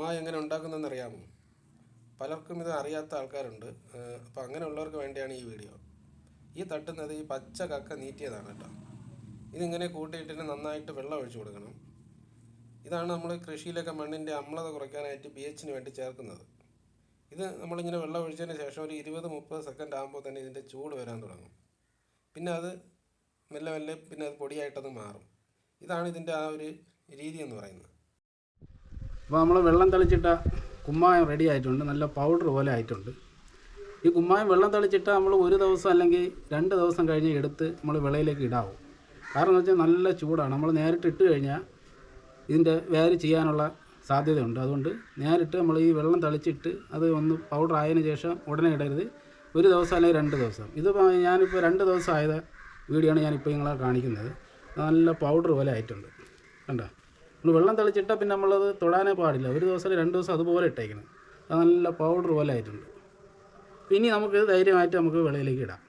കുമ്മായി എങ്ങനെ ഉണ്ടാക്കുന്നതെന്ന് അറിയാമോ? പലർക്കും ഇത് അറിയാത്ത ആൾക്കാരുണ്ട്. അപ്പോൾ അങ്ങനെയുള്ളവർക്ക് വേണ്ടിയാണ് ഈ വീഡിയോ. ഈ തട്ടുന്നത് ഈ പച്ച കക്ക നീറ്റിയതാണ് കേട്ടോ. ഇതിങ്ങനെ കൂട്ടിയിട്ടിട്ട് നന്നായിട്ട് വെള്ളം ഒഴിച്ചു കൊടുക്കണം. ഇതാണ് നമ്മൾ കൃഷിയിലൊക്കെ മണ്ണിൻ്റെ അമ്ലത കുറയ്ക്കാനായിട്ട് pH വേണ്ടി ചേർക്കുന്നത്. ഇത് നമ്മളിങ്ങനെ വെള്ളം ഒഴിച്ചതിന് ശേഷം ഒരു 20-30 സെക്കൻഡ് ആകുമ്പോൾ തന്നെ ഇതിൻ്റെ ചൂട് വരാൻ തുടങ്ങും. പിന്നെ അത് മെല്ലെ മെല്ലെ പിന്നെ അത് പൊടിയായിട്ടത് മാറും. ഇതാണ് ഇതിൻ്റെ ആ ഒരു രീതി എന്ന് പറയുന്നത്. അപ്പോൾ നമ്മൾ വെള്ളം തളിച്ചിട്ട കുമ്മായം റെഡി ആയിട്ടുണ്ട്. നല്ല പൗഡർ പോലെ ആയിട്ടുണ്ട്. ഈ കുമ്മായം വെള്ളം തളിച്ചിട്ട് നമ്മൾ ഒരു ദിവസം അല്ലെങ്കിൽ 2 ദിവസം കഴിഞ്ഞ് എടുത്ത് നമ്മൾ വിളയിലേക്ക് ഇടാവും. കാരണം എന്ന് വെച്ചാൽ നല്ല ചൂടാണ്. നമ്മൾ നേരിട്ട് ഇട്ട് കഴിഞ്ഞാൽ ഇതിൻ്റെ വേര് ചെയ്യാനുള്ള സാധ്യതയുണ്ട്. അതുകൊണ്ട് നേരിട്ട് നമ്മൾ ഈ വെള്ളം തളിച്ചിട്ട് അത് ഒന്ന് പൗഡർ ആയതിനു ശേഷം ഉടനെ ഇടരുത്. ഒരു ദിവസം അല്ലെങ്കിൽ 2 ദിവസം. ഇതിപ്പോൾ ഞാനിപ്പോൾ 2 ദിവസം ആയത് വീഡിയോ ആണ് ഞാനിപ്പോൾ നിങ്ങളെ കാണിക്കുന്നത്. നല്ല പൗഡർ പോലെ ആയിട്ടുണ്ട്. കണ്ടോ? നമ്മൾ വെള്ളം തളിച്ചിട്ടാൽ പിന്നെ നമ്മളത് തൊടാനേ പാടില്ല. ഒരു ദിവസം അല്ലെങ്കിൽ 2 ദിവസം അതുപോലെ ഇട്ടേക്കണം. അത് നല്ല പൗഡർ പോലെ ആയിട്ടുണ്ട്. ഇനി നമുക്ക് ധൈര്യമായിട്ട് നമുക്ക് വിളയിലേക്ക് ഇടാം.